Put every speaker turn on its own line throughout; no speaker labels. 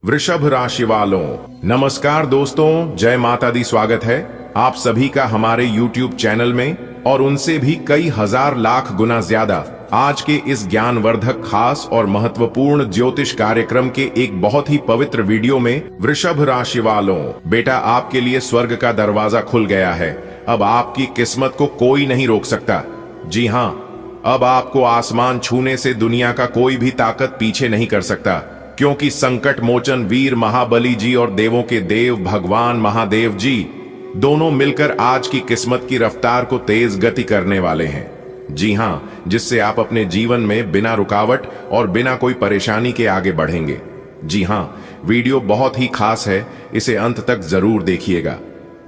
वृषभ राशि वालों, नमस्कार दोस्तों, जय माता दी। स्वागत है आप सभी का हमारे YouTube चैनल में और उनसे भी कई हजार लाख गुना ज्यादा आज के इस ज्ञानवर्धक, खास और महत्वपूर्ण ज्योतिष कार्यक्रम के एक बहुत ही पवित्र वीडियो में। वृषभ राशि वालों, बेटा आपके लिए स्वर्ग का दरवाजा खुल गया है। अब आपकी किस्मत को कोई नहीं रोक सकता। जी हाँ, अब आपको आसमान छूने से दुनिया का कोई भी ताकत पीछे नहीं कर सकता, क्योंकि संकट मोचन वीर महाबली जी और देवों के देव भगवान महादेव जी दोनों मिलकर आज की किस्मत की रफ्तार को तेज गति करने वाले हैं। जी हाँ, जिससे आप अपने जीवन में बिना रुकावट और बिना कोई परेशानी के आगे बढ़ेंगे। जी हाँ, वीडियो बहुत ही खास है, इसे अंत तक जरूर देखिएगा।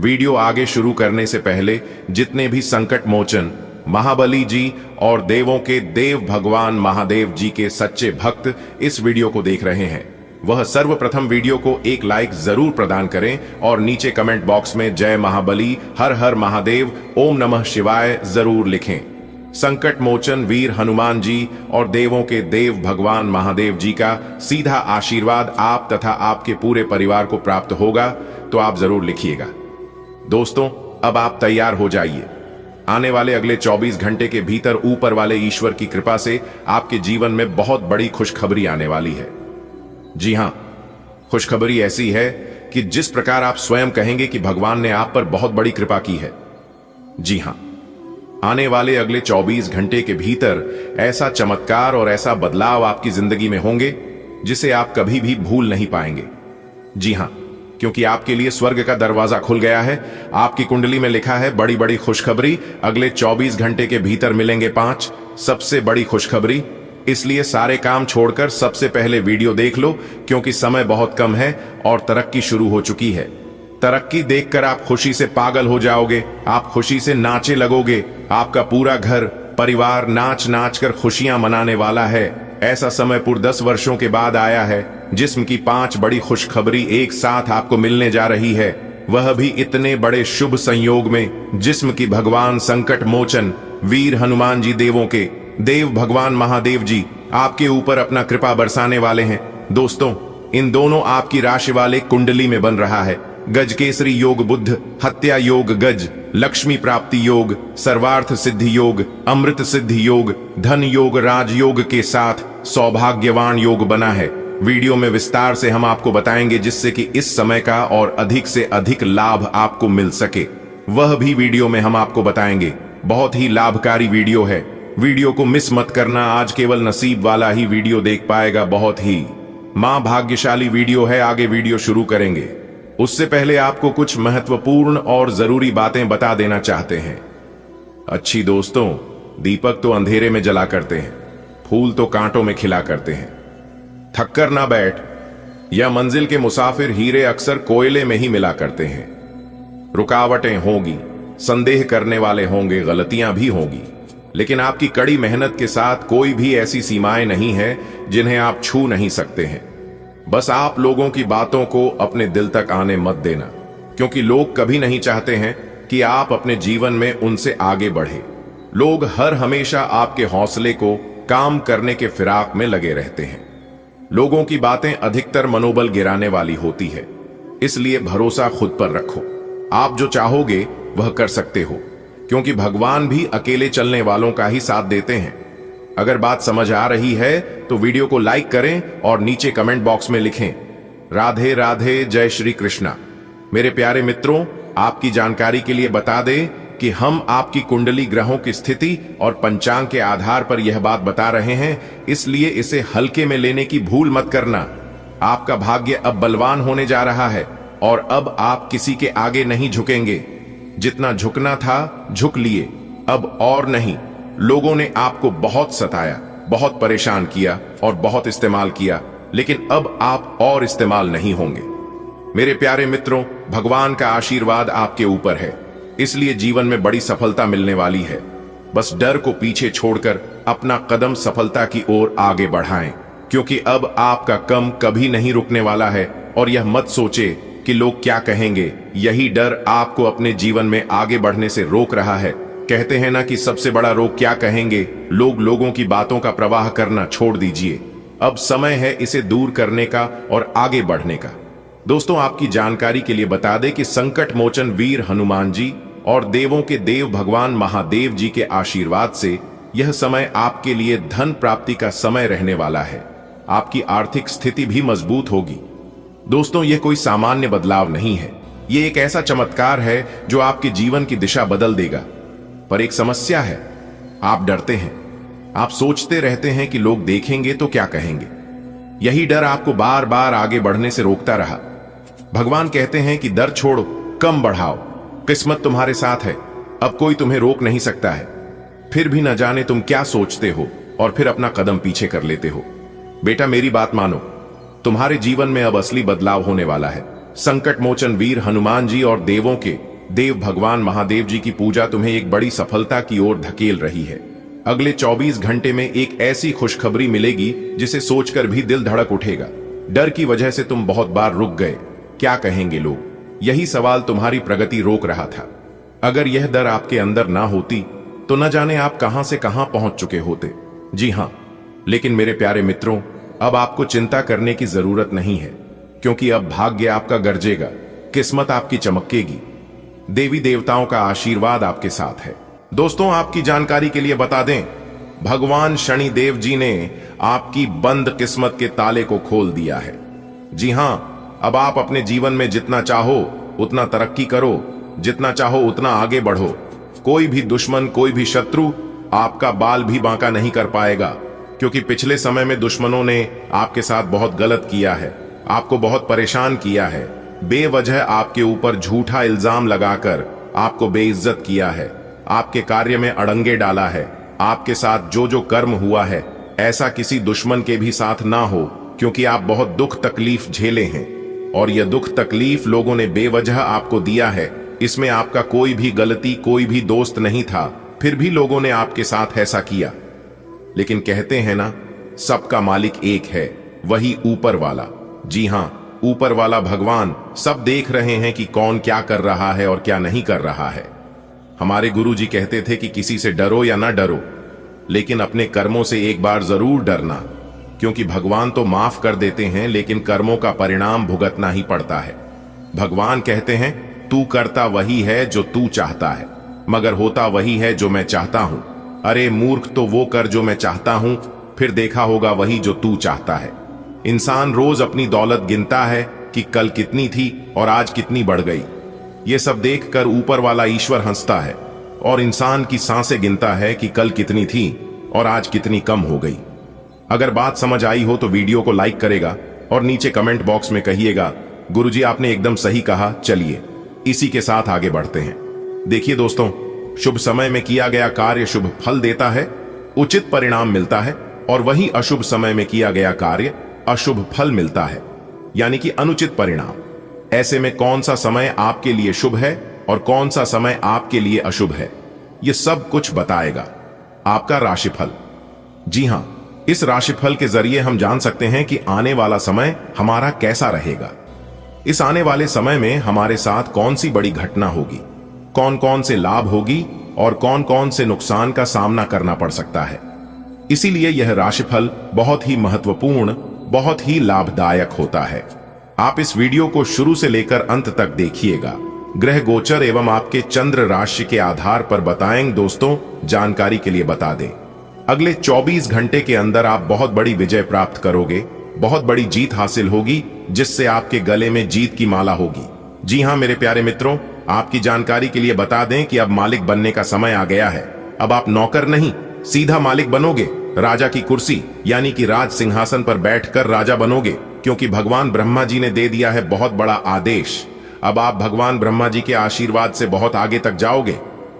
वीडियो आगे शुरू करने से पहले जितने भी संकट मोचन महाबली जी और देवों के देव भगवान महादेव जी के सच्चे भक्त इस वीडियो को देख रहे हैं, वह सर्वप्रथम वीडियो को एक लाइक जरूर प्रदान करें और नीचे कमेंट बॉक्स में जय महाबली, हर हर महादेव, ओम नमः शिवाय जरूर लिखें। संकट मोचन वीर हनुमान जी और देवों के देव भगवान महादेव जी का सीधा आशीर्वाद आप तथा आपके पूरे परिवार को प्राप्त होगा, तो आप जरूर लिखिएगा। दोस्तों, अब आप तैयार हो जाइए। आने वाले अगले 24 घंटे के भीतर ऊपर वाले ईश्वर की कृपा से आपके जीवन में बहुत बड़ी खुशखबरी आने वाली है। जी हां, खुशखबरी ऐसी है कि जिस प्रकार आप स्वयं कहेंगे कि भगवान ने आप पर बहुत बड़ी कृपा की है। जी हां, आने वाले अगले 24 घंटे के भीतर ऐसा चमत्कार और ऐसा बदलाव आपकी जिंदगी में होंगे जिसे आप कभी भी भूल नहीं पाएंगे। जी हां, क्योंकि आपके लिए स्वर्ग का दरवाजा खुल गया है। आपकी कुंडली में लिखा है बड़ी बड़ी खुशखबरी, अगले 24 घंटे के भीतर मिलेंगे 5 सबसे बड़ी खुशखबरी। इसलिए सारे काम छोड़कर सबसे पहले वीडियो देख लो, क्योंकि समय बहुत कम है और तरक्की शुरू हो चुकी है। तरक्की देखकर आप खुशी से पागल हो जाओगे, आप खुशी से नाचे लगोगे। आपका पूरा घर परिवार नाच नाच कर खुशियां मनाने वाला है। ऐसा समय पूरे 10 वर्षों के बाद आया है, जिस्म की 5 बड़ी खुशखबरी एक साथ आपको मिलने जा रही है, वह भी इतने बड़े शुभ संयोग में, जिस्म की भगवान संकट मोचन वीर हनुमान जी देवों के देव भगवान महादेव जी आपके ऊपर अपना कृपा बरसाने वाले हैं। दोस्तों, इन दोनों आपकी राशि वाले कुंडली में बन रहा है गजकेसरी योग बुध, हत्या योग गज, लक्ष्मी प्राप्ति योग, सर्वार्थ सिद्धि योग, अमृत सिद्धि योग, धन योग, राजयोग के साथ सौभाग्यवान योग बना है। वीडियो में विस्तार से हम आपको बताएंगे, जिससे कि इस समय का और अधिक से अधिक लाभ आपको मिल सके। वह भी वीडियो में हम आपको बताएंगे। बहुत ही लाभकारी वीडियो है, वीडियो को मिस मत करना। आज केवल नसीब वाला ही वीडियो देख पाएगा। बहुत ही मां भाग्यशाली वीडियो है। आगे वीडियो शुरू करेंगे उससे पहले आपको कुछ महत्वपूर्ण और जरूरी बातें बता देना चाहते हैं। अच्छी दोस्तों, दीपक तो अंधेरे में जला करते हैं, फूल तो कांटों में खिला करते हैं। थककर ना बैठ, यह मंजिल के मुसाफिर हीरे अक्सर कोयले में ही मिला करते हैं। रुकावटें होंगी, संदेह करने वाले होंगे, गलतियां भी होंगी, लेकिन आपकी कड़ी मेहनत के साथ कोई भी ऐसी सीमाएं नहीं है जिन्हें आप छू नहीं सकते हैं। बस आप लोगों की बातों को अपने दिल तक आने मत देना, क्योंकि लोग कभी नहीं चाहते हैं कि आप अपने जीवन में उनसे आगे बढ़े। लोग हर हमेशा आपके हौसले को काम करने के फिराक में लगे रहते हैं। लोगों की बातें अधिकतर मनोबल गिराने वाली होती है, इसलिए भरोसा खुद पर रखो। आप जो चाहोगे वह कर सकते हो, क्योंकि भगवान भी अकेले चलने वालों का ही साथ देते हैं। अगर बात समझ आ रही है तो वीडियो को लाइक करें और नीचे कमेंट बॉक्स में लिखें राधे राधे, जय श्री कृष्णा। मेरे प्यारे मित्रों, आपकी जानकारी के लिए बता दें कि हम आपकी कुंडली ग्रहों की स्थिति और पंचांग के आधार पर यह बात बता रहे हैं, इसलिए इसे हल्के में लेने की भूल मत करना। आपका भाग्य अब बलवान होने जा रहा है और अब आप किसी के आगे नहीं झुकेंगे। जितना झुकना था झुक लिए, अब और नहीं। लोगों ने आपको बहुत सताया, बहुत परेशान किया और बहुत इस्तेमाल किया, लेकिन अब आप और इस्तेमाल नहीं होंगे। मेरे प्यारे मित्रों, भगवान का आशीर्वाद आपके ऊपर है, इसलिए जीवन में बड़ी सफलता मिलने वाली है। बस डर को पीछे छोड़कर अपना कदम सफलता की ओर आगे बढ़ाएं, क्योंकि अब आपका कम कभी नहीं रुकने वाला है। और यह मत सोचे कि लोग क्या कहेंगे, यही डर आपको अपने जीवन में आगे बढ़ने से रोक रहा है। कहते हैं ना कि सबसे बड़ा रोग क्या कहेंगे। लोगों की बातों का प्रवाह करना छोड़ दीजिए। अब समय है इसे दूर करने का और आगे बढ़ने का। दोस्तों, आपकी जानकारी के लिए बता दें कि संकट मोचन वीर हनुमान जी और देवों के देव भगवान महादेव जी के आशीर्वाद से यह समय आपके लिए धन प्राप्ति का समय रहने वाला है। आपकी आर्थिक स्थिति भी मजबूत होगी। दोस्तों, यह कोई सामान्य बदलाव नहीं है, यह एक ऐसा चमत्कार है जो आपके जीवन की दिशा बदल देगा। पर एक समस्या है, आप डरते हैं। आप सोचते रहते हैं कि लोग देखेंगे तो क्या कहेंगे। यही डर आपको बार बार आगे बढ़ने से रोकता रहा। भगवान कहते हैं कि डर छोड़ो, कम बढ़ाओ, किस्मत तुम्हारे साथ है, अब कोई तुम्हें रोक नहीं सकता है। फिर भी न जाने तुम क्या सोचते हो और फिर अपना कदम पीछे कर लेते हो। बेटा, मेरी बात मानो, तुम्हारे जीवन में अब असली बदलाव होने वाला है। संकट मोचन वीर हनुमान जी और देवों के देव भगवान महादेव जी की पूजा तुम्हें एक बड़ी सफलता की ओर धकेल रही है। अगले 24 घंटे में एक ऐसी खुशखबरी मिलेगी जिसे सोचकर भी दिल धड़क उठेगा। डर की वजह से तुम बहुत बार रुक गए, क्या कहेंगे लोग, यही सवाल तुम्हारी प्रगति रोक रहा था। अगर यह डर आपके अंदर ना होती तो न जाने आप कहां से कहां पहुंच चुके होते। जी हां, लेकिन मेरे प्यारे मित्रों, अब आपको चिंता करने की जरूरत नहीं है, क्योंकि अब भाग्य आपका गरजेगा, किस्मत आपकी चमकेगी, देवी देवताओं का आशीर्वाद आपके साथ है। दोस्तों, आपकी जानकारी के लिए बता दें, भगवान शनि देव जी ने आपकी बंद किस्मत के ताले को खोल दिया है। जी हां, अब आप अपने जीवन में जितना चाहो उतना तरक्की करो, जितना चाहो उतना आगे बढ़ो। कोई भी दुश्मन, कोई भी शत्रु आपका बाल भी बांका नहीं कर पाएगा, क्योंकि पिछले समय में दुश्मनों ने आपके साथ बहुत गलत किया है, आपको बहुत परेशान किया है, बेवजह आपके ऊपर झूठा इल्जाम लगाकर आपको बेइज्जत किया है, आपके कार्य में अड़ंगे डाला है। आपके साथ जो जो कर्म हुआ है, ऐसा किसी दुश्मन के भी साथ ना हो, क्योंकि आप बहुत दुख तकलीफ झेले हैं और यह दुख तकलीफ लोगों ने बेवजह आपको दिया है। इसमें आपका कोई भी गलती, कोई भी दोस्त नहीं था, फिर भी लोगों ने आपके साथ ऐसा किया। लेकिन कहते हैं ना, सबका मालिक एक है, वही ऊपर वाला। जी हां, ऊपर वाला भगवान सब देख रहे हैं कि कौन क्या कर रहा है और क्या नहीं कर रहा है। हमारे गुरुजी कहते थे कि किसी से डरो या ना डरो, लेकिन अपने कर्मों से एक बार जरूर डरना, क्योंकि भगवान तो माफ कर देते हैं, लेकिन कर्मों का परिणाम भुगतना ही पड़ता है। भगवान कहते हैं, तू करता वही है जो तू चाहता है, मगर होता वही है जो मैं चाहता हूं। अरे मूर्ख, तो वो कर जो मैं चाहता हूं, फिर देखा होगा वही जो तू चाहता है। इंसान रोज अपनी दौलत गिनता है कि कल कितनी थी और आज कितनी बढ़ गई। ये सब देखकर ऊपर वाला ईश्वर हंसता है और इंसान की सांसें गिनता है कि कल कितनी थी और आज कितनी कम हो गई। अगर बात समझ आई हो तो वीडियो को लाइक करेगा और नीचे कमेंट बॉक्स में कहिएगा, गुरुजी आपने एकदम सही कहा। चलिए इसी के साथ आगे बढ़ते हैं। देखिए दोस्तों, शुभ समय में किया गया कार्य शुभ फल देता है, उचित परिणाम मिलता है, और वही अशुभ समय में किया गया कार्य अशुभ फल मिलता है, यानी कि अनुचित परिणाम। ऐसे में कौन सा समय आपके लिए शुभ है और कौन सा समय आपके लिए अशुभ है, यह सब कुछ बताएगा आपका राशिफल। जी हां, इस राशिफल के जरिए हम जान सकते हैं कि आने वाला समय हमारा कैसा रहेगा। इस आने वाले समय में हमारे साथ कौन सी बड़ी घटना होगी, कौन कौन से लाभ होगी और कौन कौन से नुकसान का सामना करना पड़ सकता है। इसीलिए यह राशिफल बहुत ही महत्वपूर्ण, बहुत ही लाभदायक होता है। आप इस वीडियो को शुरू से लेकर अंत तक देखिएगा। ग्रह गोचर एवं आपके चंद्र राशि के आधार पर बताएंगे। दोस्तों, जानकारी के लिए बता दें, अगले 24 घंटे के अंदर आप बहुत बड़ी विजय प्राप्त करोगे, बहुत बड़ी जीत हासिल होगी, जिससे आपके गले में जीत की माला होगी। जी हां मेरे प्यारे मित्रों, आपकी जानकारी के लिए बता दें कि अब मालिक बनने का समय आ गया है। अब आप नौकर नहीं, सीधा मालिक बनोगे। राजा की कुर्सी यानी कि राज सिंहासन पर बैठकर राजा बनोगे, क्योंकि भगवान ब्रह्मा जी ने दे दिया है बहुत बड़ा आदेश। अब आप भगवान ब्रह्मा जी के आशीर्वाद से बहुत आगे तक जाओगे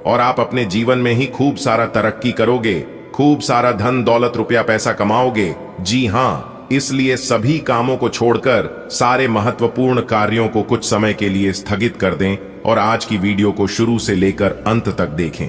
और आप अपने जीवन में ही खूब सारा तरक्की करोगे, खूब सारा धन दौलत रुपया पैसा कमाओगे। जी हां, इसलिए सभी कामों को छोड़कर सारे महत्वपूर्ण कार्यों को कुछ समय के लिए स्थगित कर दें और आज की वीडियो को शुरू से लेकर अंत तक देखें,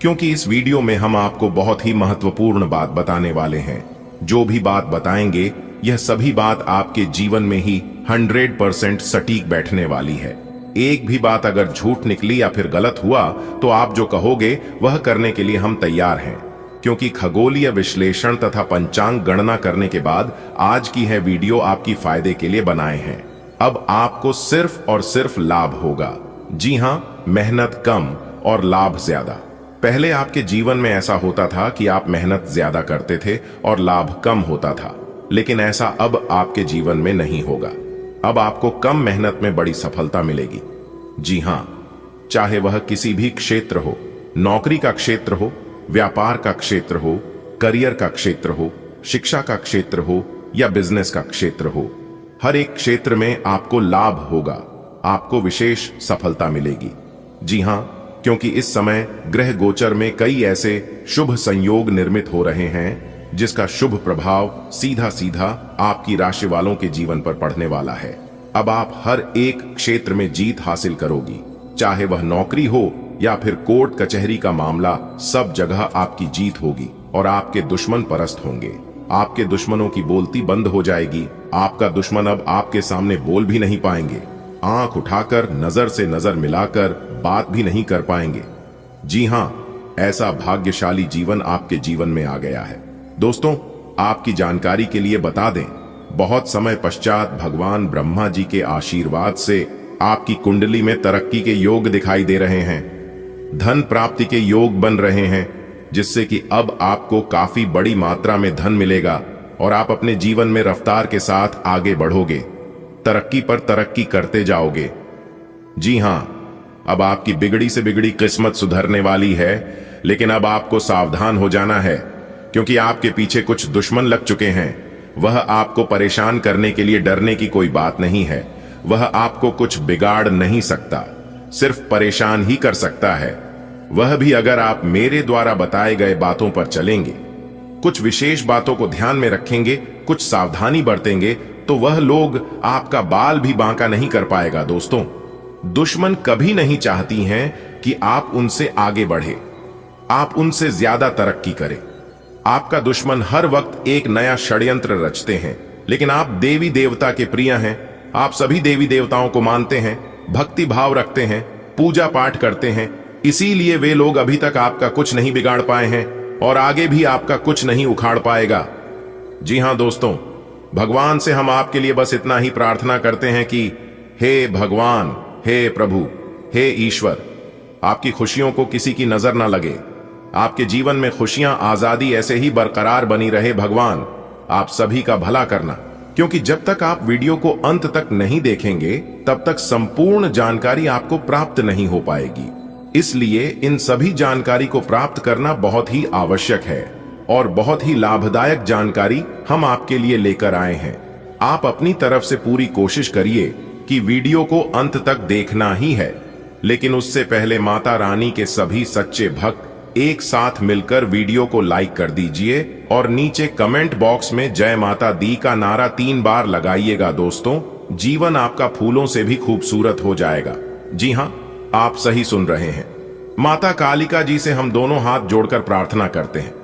क्योंकि इस वीडियो में हम आपको बहुत ही महत्वपूर्ण बात बताने वाले हैं। जो भी बात बताएंगे, यह सभी बात आपके जीवन में ही 100% सटीक बैठने वाली है। एक भी बात अगर झूठ निकली या फिर गलत हुआ तो आप जो कहोगे वह करने के लिए हम तैयार हैं, क्योंकि खगोलीय विश्लेषण तथा पंचांग गणना करने के बाद आज की है वीडियो आपकी फायदे के लिए बनाए हैं। अब आपको सिर्फ और सिर्फ लाभ होगा। जी हां, मेहनत कम और लाभ ज्यादा। पहले आपके जीवन में ऐसा होता था कि आप मेहनत ज्यादा करते थे और लाभ कम होता था, लेकिन ऐसा अब आपके जीवन में नहीं होगा। अब आपको कम मेहनत में बड़ी सफलता मिलेगी। जी हां, चाहे वह किसी भी क्षेत्र हो, नौकरी का क्षेत्र हो, व्यापार का क्षेत्र हो, करियर का क्षेत्र हो, शिक्षा का क्षेत्र हो या बिजनेस का क्षेत्र हो, हर एक क्षेत्र में आपको लाभ होगा, आपको विशेष सफलता मिलेगी। जी हां, क्योंकि इस समय ग्रह गोचर में कई ऐसे शुभ संयोग निर्मित हो रहे हैं जिसका शुभ प्रभाव सीधा सीधा आपकी राशि वालों के जीवन पर पड़ने वाला है। अब आप हर एक क्षेत्र में जीत हासिल करोगी, चाहे वह नौकरी हो या फिर कोर्ट कचहरी का मामला, सब जगह आपकी जीत होगी और आपके दुश्मन परास्त होंगे। आपके दुश्मनों की बोलती बंद हो जाएगी। आपका दुश्मन अब आपके सामने बोल भी नहीं पाएंगे, आंख उठाकर नजर से नजर मिलाकर बात भी नहीं कर पाएंगे। जी हां, ऐसा भाग्यशाली जीवन आपके जीवन में आ गया है। दोस्तों, आपकी जानकारी के लिए बता दें, बहुत समय पश्चात भगवान ब्रह्मा जी के आशीर्वाद से आपकी कुंडली में तरक्की के योग दिखाई दे रहे हैं। धन प्राप्ति के योग बन रहे हैं, जिससे कि अब आपको काफी बड़ी मात्रा में धन मिलेगा और आप अपने जीवन में रफ्तार के साथ आगे बढ़ोगे, तरक्की पर तरक्की करते जाओगे। जी हां, अब आपकी बिगड़ी से बिगड़ी किस्मत सुधरने वाली है, लेकिन अब आपको सावधान हो जाना है, क्योंकि आपके पीछे कुछ दुश्मन लग चुके हैं। वह आपको परेशान करने के लिए डरने की कोई बात नहीं है। वह आपको कुछ बिगाड़ नहीं सकता, सिर्फ परेशान ही कर सकता है। वह भी अगर आप मेरे द्वारा बताए गए बातों पर चलेंगे, कुछ विशेष बातों को ध्यान में रखेंगे, कुछ सावधानी बरतेंगे, तो वह लोग आपका बाल भी बांका नहीं कर पाएगा। दोस्तों, दुश्मन कभी नहीं चाहती हैं कि आप उनसे आगे बढ़े, आप उनसे ज्यादा तरक्की करें। आपका दुश्मन हर वक्त एक नया षड्यंत्र रचते हैं, लेकिन आप देवी देवता के प्रिय हैं। आप सभी देवी देवताओं को मानते हैं, भक्ति भाव रखते हैं, पूजा पाठ करते हैं, इसीलिए वे लोग अभी तक आपका कुछ नहीं बिगाड़ पाए हैं और आगे भी आपका कुछ नहीं उखाड़ पाएगा। जी हां दोस्तों, भगवान से हम आपके लिए बस इतना ही प्रार्थना करते हैं कि हे भगवान, हे प्रभु, हे ईश्वर, आपकी खुशियों को किसी की नजर ना लगे। आपके जीवन में खुशियां, आजादी ऐसे ही बरकरार बनी रहे। भगवान आप सभी का भला करना, क्योंकि जब तक आप वीडियो को अंत तक नहीं देखेंगे, तब तक संपूर्ण जानकारी आपको प्राप्त नहीं हो पाएगी। इसलिए इन सभी जानकारी को प्राप्त करना बहुत ही आवश्यक है और बहुत ही लाभदायक जानकारी हम आपके लिए लेकर आए हैं। आप अपनी तरफ से पूरी कोशिश करिए कि वीडियो को अंत तक देखना ही है, लेकिन उससे पहले माता रानी के सभी सच्चे भक्त एक साथ मिलकर वीडियो को लाइक कर दीजिए और नीचे कमेंट बॉक्स में जय माता दी का नारा 3 बार लगाइएगा। दोस्तों, जीवन आपका फूलों से भी खूबसूरत हो जाएगा। जी हां, आप सही सुन रहे हैं। माता कालिका जी से हम दोनों हाथ जोड़कर प्रार्थना करते हैं,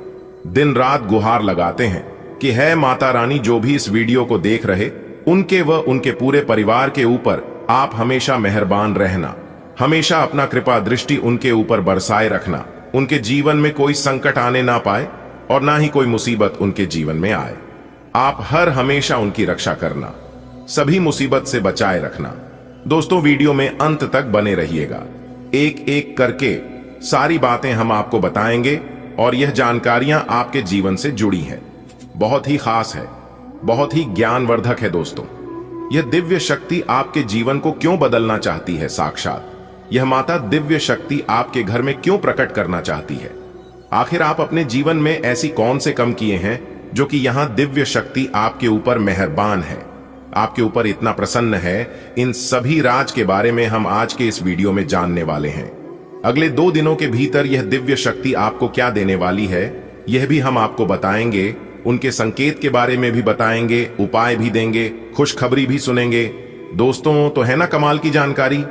दिन रात गुहार लगाते हैं कि है माता रानी, जो भी इस वीडियो को देख रहे, उनके व उनके पूरे परिवार के ऊपर आप हमेशा मेहरबान रहना, हमेशा अपना कृपा दृष्टि उनके ऊपर बरसाए रखना। उनके जीवन में कोई संकट आने ना पाए और ना ही कोई मुसीबत उनके जीवन में आए। आप हर हमेशा उनकी रक्षा करना, सभी मुसीबत से बचाए रखना। दोस्तों, वीडियो में अंत तक बने रहिएगा। एक एक करके सारी बातें हम आपको बताएंगे और यह जानकारियां आपके जीवन से जुड़ी हैं, बहुत ही खास है, बहुत ही ज्ञानवर्धक है। दोस्तों, यह दिव्य शक्ति आपके जीवन को क्यों बदलना चाहती है? साक्षात यह माता दिव्य शक्ति आपके घर में क्यों प्रकट करना चाहती है? आखिर आप अपने जीवन में ऐसी कौन से कम किए हैं जो कि यहां दिव्य शक्ति आपके ऊपर मेहरबान है, आपके ऊपर इतना प्रसन्न है? इन सभी राज के बारे में हम आज के इस वीडियो में जानने वाले हैं। अगले 2 दिनों के भीतर यह दिव्य शक्ति आपको क्या देने वाली है, यह भी हम आपको बताएंगे। उनके संकेत के बारे में भी बताएंगे, उपाय भी देंगे, खुशखबरी भी सुनेंगे। दोस्तों, तो है ना कमाल की जानकारी?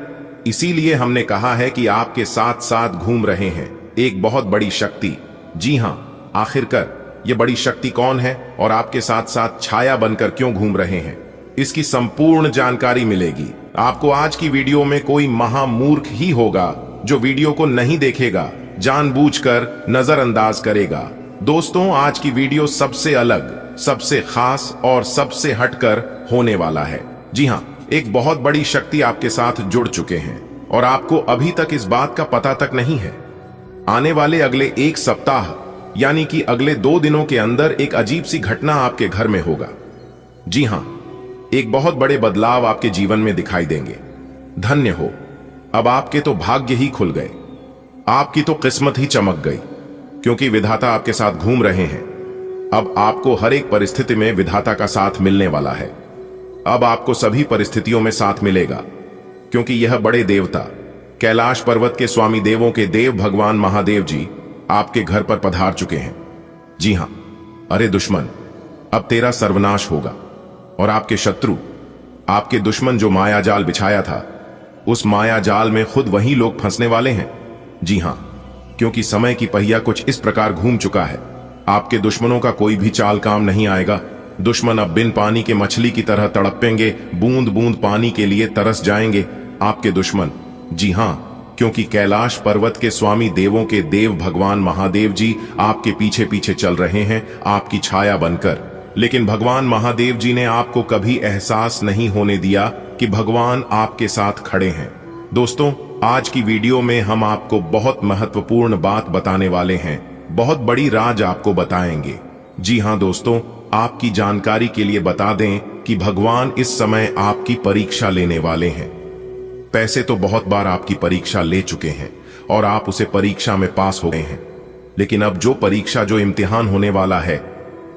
इसीलिए हमने कहा है कि आपके साथ साथ घूम रहे हैं एक बहुत बड़ी शक्ति। जी हां, आखिरकार ये बड़ी शक्ति कौन है और आपके साथ साथ छाया बनकर क्यों घूम रहे हैं, इसकी संपूर्ण जानकारी मिलेगी आपको आज की वीडियो में। कोई महामूर्ख ही होगा जो वीडियो को नहीं देखेगा, जानबूझकर नजरअंदाज करेगा। दोस्तों, आज की वीडियो सबसे अलग, सबसे खास और सबसे हटकर होने वाला है। जी हाँ, एक बहुत बड़ी शक्ति आपके साथ जुड़ चुके हैं और आपको अभी तक इस बात का पता तक नहीं है। आने वाले अगले एक सप्ताह यानी कि अगले 2 दिनों के अंदर एक अजीब सी घटना आपके घर में होगा। जी हाँ, एक बहुत बड़े बदलाव आपके जीवन में दिखाई देंगे। धन्य हो, अब आपके तो भाग्य ही खुल गए, आपकी तो किस्मत ही चमक गई, क्योंकि विधाता आपके साथ घूम रहे हैं। अब आपको हर एक परिस्थिति में विधाता का साथ मिलने वाला है। अब आपको सभी परिस्थितियों में साथ मिलेगा, क्योंकि यह बड़े देवता, कैलाश पर्वत के स्वामी देवों के देव भगवान महादेव जी आपके घर पर पधार चुके हैं। जी हां, अरे दुश्मन, अब तेरा सर्वनाश होगा और आपके शत्रु, आपके दुश्मन जो माया जाल बिछाया था, उस माया जाल में खुद वही लोग फंसने वाले हैं। जी हां, क्योंकि समय की पहिया कुछ इस प्रकार घूम चुका है, आपके दुश्मनों का कोई भी चाल काम नहीं आएगा। दुश्मन अब बिन पानी के मछली की तरह तड़पेंगे, बूंद बूंद पानी के लिए तरस जाएंगे आपके दुश्मन। जी हां, क्योंकि कैलाश पर्वत के स्वामी देवों के देव भगवान महादेव जी आपके पीछे पीछे चल रहे हैं, आपकी छाया बनकर। लेकिन भगवान महादेव जी ने आपको कभी एहसास नहीं होने दिया कि भगवान आपके साथ खड़े हैं। दोस्तों, आज की वीडियो में हम आपको बहुत महत्वपूर्ण बात बताने वाले हैं, बहुत बड़ी राज आपको बताएंगे। जी हां दोस्तों, आपकी जानकारी के लिए बता दें कि भगवान इस समय आपकी परीक्षा लेने वाले हैं। पैसे तो बहुत बार आपकी परीक्षा ले चुके हैं और आप उसे परीक्षा में पास हो गए हैं, लेकिन अब जो इम्तिहान होने वाला है,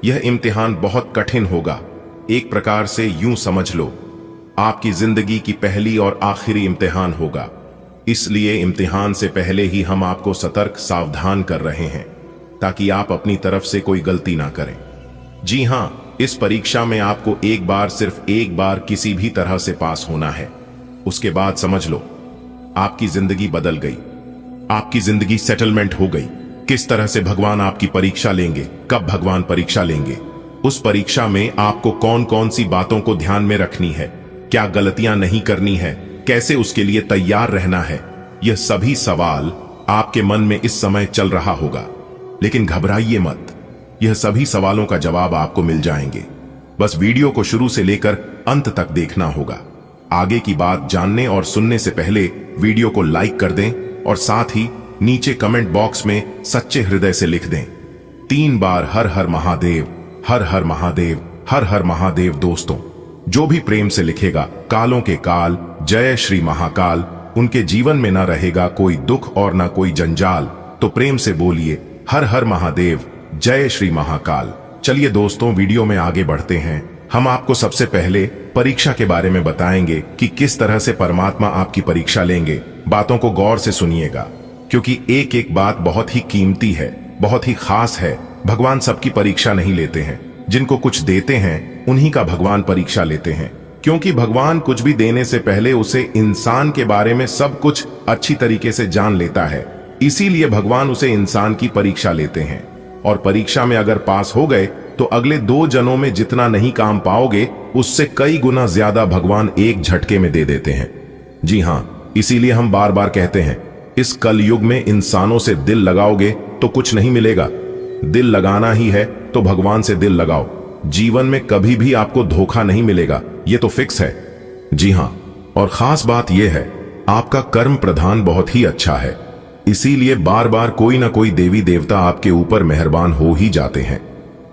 यह इम्तिहान बहुत कठिन होगा। एक प्रकार से यूं समझ लो, आपकी जिंदगी की पहली और आखिरी इम्तिहान होगा। इसलिए इम्तिहान से पहले ही हम आपको सतर्क सावधान कर रहे हैं, ताकि आप अपनी तरफ से कोई गलती ना करें। जी हां, इस परीक्षा में आपको एक बार, सिर्फ एक बार किसी भी तरह से पास होना है। उसके बाद समझ लो, आपकी जिंदगी बदल गई, आपकी जिंदगी सेटलमेंट हो गई। किस तरह से भगवान आपकी परीक्षा लेंगे, कब भगवान परीक्षा लेंगे, उस परीक्षा में आपको कौन कौन सी बातों को ध्यान में रखनी है, क्या गलतियां नहीं करनी है, कैसे उसके लिए तैयार रहना है, यह सभी सवाल आपके मन में इस समय चल रहा होगा। लेकिन घबराइए मत, यह सभी सवालों का जवाब आपको मिल जाएंगे। बस वीडियो को शुरू से लेकर अंत तक देखना होगा। आगे की बात जानने और सुनने से पहले वीडियो को लाइक कर दें और साथ ही नीचे कमेंट बॉक्स में सच्चे हृदय से लिख दें 3 बार हर हर महादेव, हर हर महादेव, हर हर महादेव। दोस्तों, जो भी प्रेम से लिखेगा, कालों के काल, जय श्री महाकाल, उनके जीवन में ना रहेगा कोई दुख और ना कोई जंजाल। तो प्रेम से बोलिए हर हर महादेव, जय श्री महाकाल। चलिए दोस्तों, वीडियो में आगे बढ़ते हैं। हम आपको सबसे पहले परीक्षा के बारे में बताएंगे कि किस तरह से परमात्मा आपकी परीक्षा लेंगे। बातों को गौर से सुनिएगा, क्योंकि एक एक बात बहुत ही कीमती है, बहुत ही खास है। भगवान सबकी परीक्षा नहीं लेते हैं, जिनको कुछ देते हैं उन्हीं का भगवान परीक्षा लेते हैं, क्योंकि भगवान कुछ भी देने से पहले उसे इंसान के बारे में सब कुछ अच्छी तरीके से जान लेता है। इसीलिए भगवान उसे इंसान की परीक्षा लेते हैं, और परीक्षा में अगर पास हो गए तो अगले 2 जन्मों में जितना नहीं काम पाओगे, उससे कई गुना ज्यादा भगवान एक झटके में दे देते हैं। जी हां, इसीलिए हम बार बार कहते हैं, इस कलयुग में इंसानों से दिल लगाओगे तो कुछ नहीं मिलेगा। दिल लगाना ही है तो भगवान से दिल लगाओ, जीवन में कभी भी आपको धोखा नहीं मिलेगा, ये तो फिक्स है। जी हां, और खास बात यह है, आपका कर्म प्रधान बहुत ही अच्छा है, इसीलिए बार बार कोई ना कोई देवी देवता आपके ऊपर मेहरबान हो ही जाते हैं।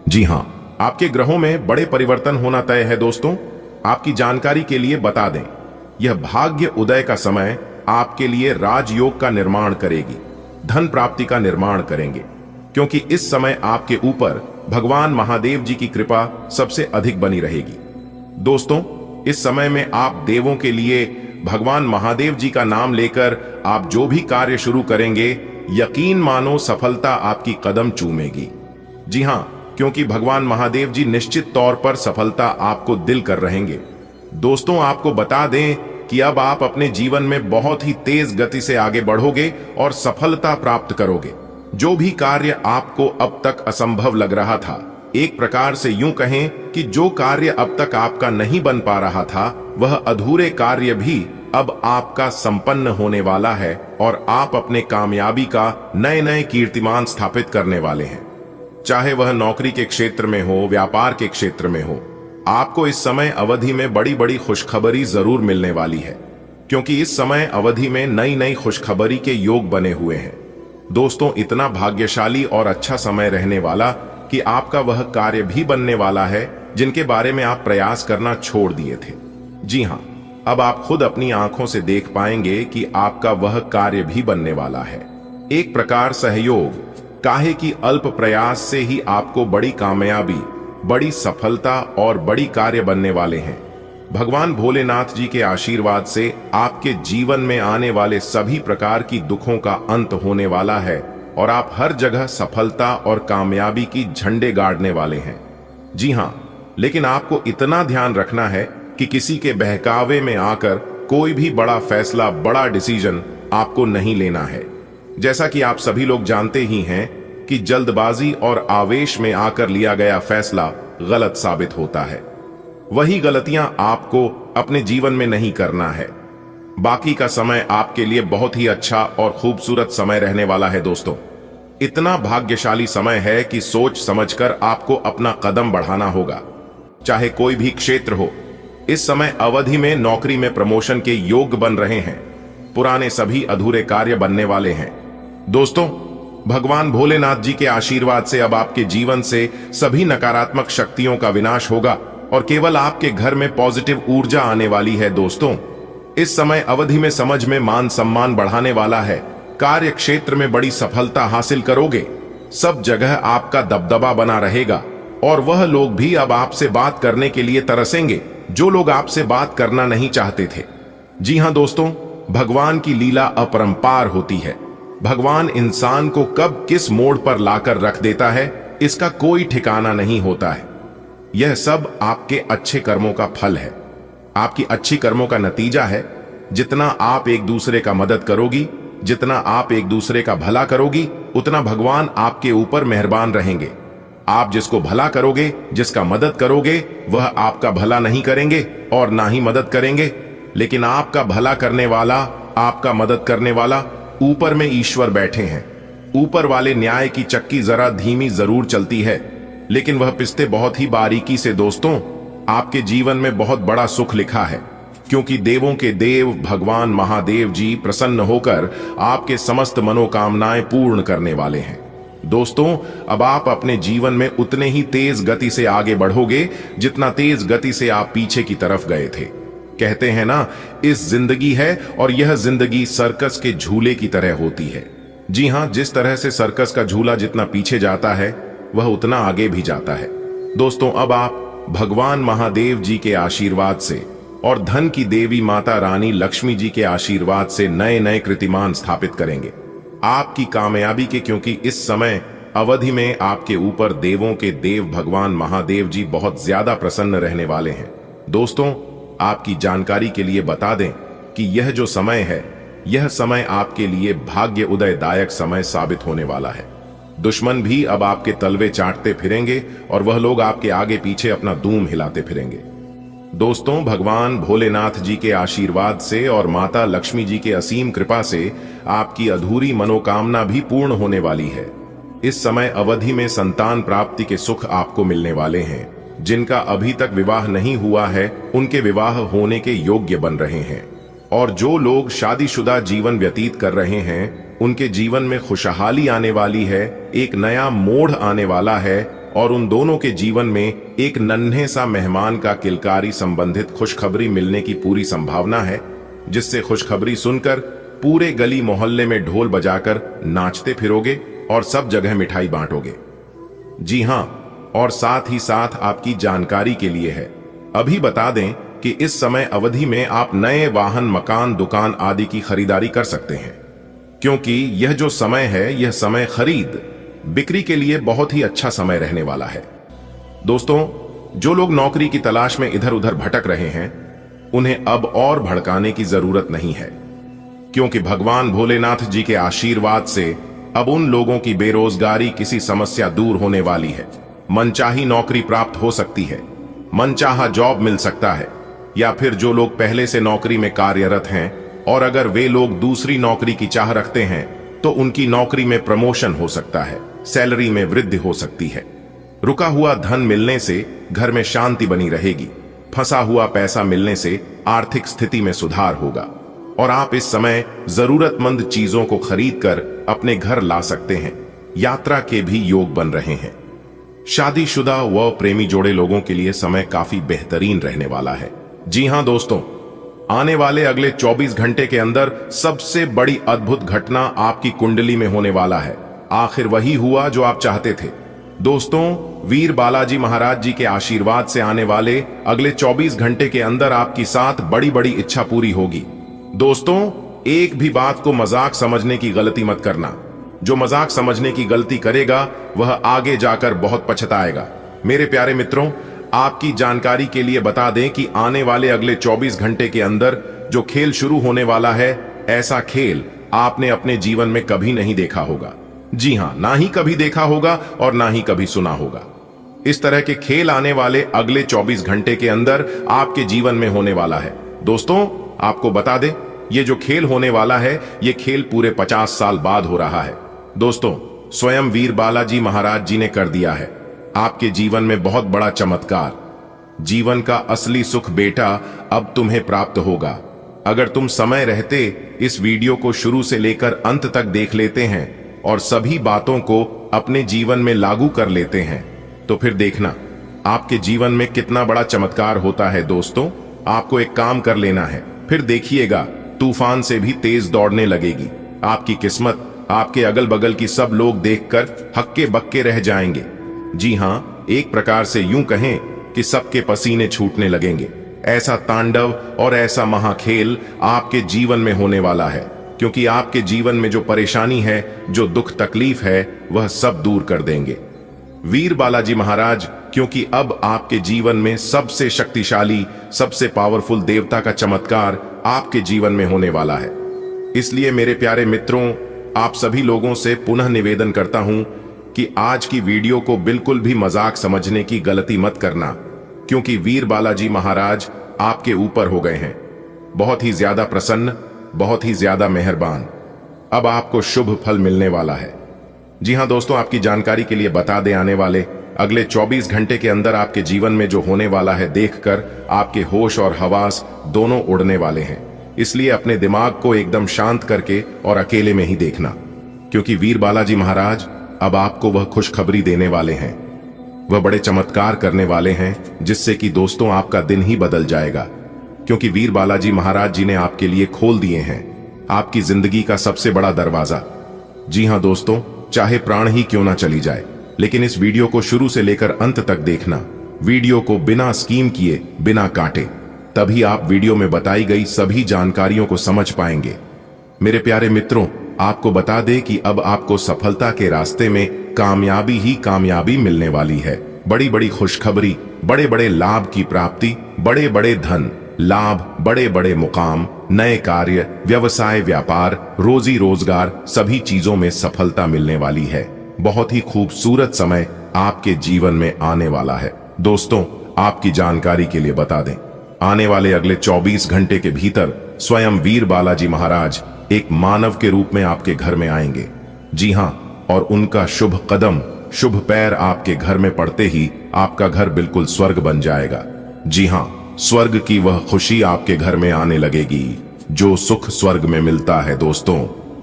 जी हां, आपके ग्रहों में बड़े परिवर्तन होना तय है। दोस्तों, आपकी जानकारी के लिए बता दें, यह भाग्य उदय का समय आपके लिए राजयोग का निर्माण करेगी, धन प्राप्ति का निर्माण करेंगे, क्योंकि इस समय आपके ऊपर भगवान महादेव जी की कृपा सबसे अधिक बनी रहेगी। दोस्तों, इस समय में आप देवों के लिए भगवान महादेव जी का नाम लेकर आप जो भी कार्य शुरू करेंगे, यकीन मानो सफलता आपकी कदम चूमेगी। जी हां, क्योंकि भगवान महादेव जी निश्चित तौर पर सफलता आपको दिल कर रहेंगे। दोस्तों, आपको बता दें कि अब आप अपने जीवन में बहुत ही तेज गति से आगे बढ़ोगे और सफलता प्राप्त करोगे। जो भी कार्य आपको अब तक असंभव लग रहा था, एक प्रकार से यूं कहें कि जो कार्य अब तक आपका नहीं बन पा रहा था, वह अधूरे कार्य भी अब आपका संपन्न होने वाला है और आप अपने कामयाबी का नए नए कीर्तिमान स्थापित करने वाले हैं। चाहे वह नौकरी के क्षेत्र में हो, व्यापार के क्षेत्र में हो। आपको इस समय अवधि में बड़ी बड़ी खुशखबरी जरूर मिलने वाली है, क्योंकि इस समय अवधि में नई नई खुशखबरी के योग बने हुए हैं। दोस्तों, इतना भाग्यशाली और अच्छा समय रहने वाला कि आपका वह कार्य भी बनने वाला है जिनके बारे में आप प्रयास करना छोड़ दिए थे। जी हां, अब आप खुद अपनी आंखों से देख पाएंगे कि आपका वह कार्य भी बनने वाला है। एक प्रकार सहयोग, काहे की अल्प प्रयास से ही आपको बड़ी कामयाबी, बड़ी सफलता और बड़ी कार्य बनने वाले हैं। भगवान भोलेनाथ जी के आशीर्वाद से आपके जीवन में आने वाले सभी प्रकार की दुखों का अंत होने वाला है और आप हर जगह सफलता और कामयाबी की झंडे गाड़ने वाले हैं। जी हां, लेकिन आपको इतना ध्यान रखना है कि किसी के बहकावे में आकर कोई भी बड़ा फैसला, बड़ा डिसीजन आपको नहीं लेना है। जैसा कि आप सभी लोग जानते ही हैं कि जल्दबाजी और आवेश में आकर लिया गया फैसला गलत साबित होता है। वही गलतियां आपको अपने जीवन में नहीं करना है। बाकी का समय आपके लिए बहुत ही अच्छा और खूबसूरत समय रहने वाला है। दोस्तों, इतना भाग्यशाली समय है कि सोच समझकर आपको अपना कदम बढ़ाना होगा, चाहे कोई भी क्षेत्र हो। इस समय अवधि में नौकरी में प्रमोशन के योग बन रहे हैं, पुराने सभी अधूरे कार्य बनने वाले हैं। दोस्तों, भगवान भोलेनाथ जी के आशीर्वाद से अब आपके जीवन से सभी नकारात्मक शक्तियों का विनाश होगा और केवल आपके घर में पॉजिटिव ऊर्जा आने वाली है। दोस्तों, इस समय अवधि में समझ में मान सम्मान बढ़ाने वाला है, कार्य क्षेत्र में बड़ी सफलता हासिल करोगे, सब जगह आपका दबदबा बना रहेगा और वह लोग भी अब आपसे बात करने के लिए तरसेंगे जो लोग आपसे बात करना नहीं चाहते थे। जी हां दोस्तों, भगवान की लीला अपरंपार होती है। भगवान इंसान को कब किस मोड़ पर लाकर रख देता है, इसका कोई ठिकाना नहीं होता है। यह सब आपके अच्छे कर्मों का फल है, आपकी अच्छी कर्मों का नतीजा है। जितना आप एक दूसरे का मदद करोगी, जितना आप एक दूसरे का भला करोगी, उतना भगवान आपके ऊपर मेहरबान रहेंगे। आप जिसको भला करोगे, जिसका मदद करोगे, वह आपका भला नहीं करेंगे और ना ही मदद करेंगे। लेकिन आपका भला करने वाला, आपका मदद करने वाला, ऊपर में ईश्वर बैठे हैं। ऊपर वाले न्याय की चक्की जरा धीमी जरूर चलती है, लेकिन वह पिसते बहुत ही बारीकी से। दोस्तों, आपके जीवन में बहुत बड़ा सुख लिखा है, क्योंकि देवों के देव भगवान महादेव जी प्रसन्न होकर आपके समस्त मनोकामनाएं पूर्ण करने वाले हैं। दोस्तों, अब आप अपने जीवन में उतने ही तेज गति से आगे बढ़ोगे जितना तेज गति से आप पीछे की तरफ गए थे। कहते हैं ना, इस जिंदगी है और यह जिंदगी सर्कस के झूले की तरह होती है। जी हां, जिस तरह से सर्कस का झूला जितना पीछे जाता है, वह उतना आगे भी जाता है। दोस्तों, अब आप भगवान महादेव जी के आशीर्वाद से और धन की देवी माता रानी लक्ष्मी जी के आशीर्वाद से नए नए कीर्तिमान स्थापित करेंगे आपकी कामयाबी के, क्योंकि इस समय अवधि में आपके ऊपर देवों के देव भगवान महादेव जी बहुत ज्यादा प्रसन्न रहने वाले हैं। दोस्तों, आपकी जानकारी के लिए बता दें कि यह जो समय है, यह समय आपके लिए भाग्य उदयदायक समय साबित होने वाला है। दुश्मन भी अब आपके तलवे चाटते फिरेंगे और वह लोग आपके आगे पीछे अपना दूम हिलाते फिरेंगे। दोस्तों, भगवान भोलेनाथ जी के आशीर्वाद से और माता लक्ष्मी जी के असीम कृपा से आपकी अधूरी मनोकामना भी पूर्ण होने वाली है। इस समय अवधि में संतान प्राप्ति के सुख आपको मिलने वाले हैं। जिनका अभी तक विवाह नहीं हुआ है, उनके विवाह होने के योग्य बन रहे हैं, और जो लोग शादीशुदा जीवन व्यतीत कर रहे हैं, उनके जीवन में खुशहाली आने वाली है, एक नया मोड़ आने वाला है और उन दोनों के जीवन में एक नन्हे सा मेहमान का किलकारी संबंधित खुशखबरी मिलने की पूरी संभावना है, जिससे खुशखबरी सुनकर पूरे गली मोहल्ले में ढोल बजाकर नाचते फिरोगे और सब जगह मिठाई बांटोगे। जी हां, और साथ ही साथ आपकी जानकारी के लिए है, अभी बता दें कि इस समय अवधि में आप नए वाहन, मकान, दुकान आदि की खरीदारी कर सकते हैं, क्योंकि यह जो समय है, यह समय खरीद बिक्री के लिए बहुत ही अच्छा समय रहने वाला है। दोस्तों, जो लोग नौकरी की तलाश में इधर उधर भटक रहे हैं, उन्हें अब और भड़काने की जरूरत नहीं है, क्योंकि भगवान भोलेनाथ जी के आशीर्वाद से अब उन लोगों की बेरोजगारी किसी समस्या दूर होने वाली है। मनचाही नौकरी प्राप्त हो सकती है, मनचाहा जॉब मिल सकता है, या फिर जो लोग पहले से नौकरी में कार्यरत हैं और अगर वे लोग दूसरी नौकरी की चाह रखते हैं, तो उनकी नौकरी में प्रमोशन हो सकता है, सैलरी में वृद्धि हो सकती है। रुका हुआ धन मिलने से घर में शांति बनी रहेगी। फंसा हुआ पैसा मिलने से आर्थिक स्थिति में सुधार होगा और आप इस समय जरूरतमंद चीजों को खरीदकर अपने घर ला सकते हैं। यात्रा के भी योग बन रहे हैं। शादीशुदा व प्रेमी जोड़े लोगों के लिए समय काफी बेहतरीन रहने वाला है। जी हां दोस्तों, आने वाले अगले 24 घंटे के अंदर सबसे बड़ी अद्भुत घटना आपकी कुंडली में होने वाला है। आखिर वही हुआ जो आप चाहते थे। दोस्तों, वीर बालाजी महाराज जी के आशीर्वाद से आने वाले अगले 24 घंटे के अंदर आपकी 7 बड़ी बड़ी इच्छा पूरी होगी। दोस्तों, एक भी बात को मजाक समझने की गलती मत करना। जो मजाक समझने की गलती करेगा वह आगे जाकर बहुत पछताएगा। मेरे प्यारे मित्रों, आपकी जानकारी के लिए बता दें कि आने वाले अगले 24 घंटे के अंदर जो खेल शुरू होने वाला है, ऐसा खेल आपने अपने जीवन में कभी नहीं देखा होगा। जी हां, ना ही कभी देखा होगा और ना ही कभी सुना होगा। इस तरह के खेल आने वाले अगले 24 घंटे के अंदर आपके जीवन में होने वाला है। दोस्तों, आपको बता दें, ये जो खेल होने वाला है, ये खेल पूरे 50 साल बाद हो रहा है। दोस्तों, स्वयं वीर बालाजी महाराज जी ने कर दिया है आपके जीवन में बहुत बड़ा चमत्कार। जीवन का असली सुख बेटा अब तुम्हें प्राप्त होगा। अगर तुम समय रहते इस वीडियो को शुरू से लेकर अंत तक देख लेते हैं और सभी बातों को अपने जीवन में लागू कर लेते हैं, तो फिर देखना आपके जीवन में कितना बड़ा चमत्कार होता है। दोस्तों, आपको एक काम कर लेना है, फिर देखिएगा तूफान से भी तेज दौड़ने लगेगी। आपकी किस्मत, आपके अगल बगल की सब लोग देखकर हक्के बक्के रह जाएंगे। जी हां, एक प्रकार से यूं कहें कि सबके पसीने छूटने लगेंगे। ऐसा तांडव और ऐसा महाखेल आपके जीवन में होने वाला है, क्योंकि आपके जीवन में जो परेशानी है, जो दुख तकलीफ है, वह सब दूर कर देंगे वीर बालाजी महाराज, क्योंकि अब आपके जीवन में सबसे शक्तिशाली, सबसे पावरफुल देवता का चमत्कार आपके जीवन में होने वाला है। इसलिए मेरे प्यारे मित्रों, आप सभी लोगों से पुनः निवेदन करता हूं कि आज की वीडियो को बिल्कुल भी मजाक समझने की गलती मत करना, क्योंकि वीर बालाजी महाराज आपके ऊपर हो गए हैं, बहुत ही ज्यादा प्रसन्न, बहुत ही ज्यादा मेहरबान। अब आपको शुभ फल मिलने वाला है। जी हां दोस्तों, आपकी जानकारी के लिए बता दें, आने वाले अगले 24 घंटे के अंदर आपके जीवन में जो होने वाला है, देखकर आपके होश और हवास दोनों उड़ने वाले हैं। इसलिए अपने दिमाग को एकदम शांत करके और अकेले में ही देखना, क्योंकि वीर बालाजी महाराज अब आपको वह खुशखबरी देने वाले हैं। वह बड़े चमत्कार करने वाले हैं, जिससे कि दोस्तों आपका दिन ही बदल जाएगा, क्योंकि वीर बालाजी महाराज जी ने आपके लिए खोल दिए हैं आपकी जिंदगी का सबसे बड़ा दरवाजा। जी हां दोस्तों, चाहे प्राण ही क्यों ना चली जाए, लेकिन इस वीडियो को शुरू से लेकर अंत तक देखना। वीडियो को बिना स्कीम किए, बिना काटे, तभी आप वीडियो में बताई गई सभी जानकारियों को समझ पाएंगे। मेरे प्यारे मित्रों, आपको बता दें कि अब आपको सफलता के रास्ते में कामयाबी ही कामयाबी मिलने वाली है। बड़ी बड़ी खुशखबरी, बड़े बड़े लाभ की प्राप्ति, बड़े बड़े धन लाभ, बड़े बड़े मुकाम, नए कार्य, व्यवसाय, व्यापार, रोजी रोजगार, सभी चीजों में सफलता मिलने वाली है। बहुत ही खूबसूरत समय आपके जीवन में आने वाला है। दोस्तों, आपकी जानकारी के लिए बता दें, आने वाले अगले 24 घंटे के भीतर स्वयं वीर बालाजी महाराज एक मानव के रूप में आपके घर में आएंगे। जी हां, और उनका शुभ कदम, शुभ पैर आपके घर में पड़ते ही आपका घर बिल्कुल स्वर्ग बन जाएगा। जी हां, स्वर्ग की वह खुशी आपके घर में आने लगेगी, जो सुख स्वर्ग में मिलता है। दोस्तों,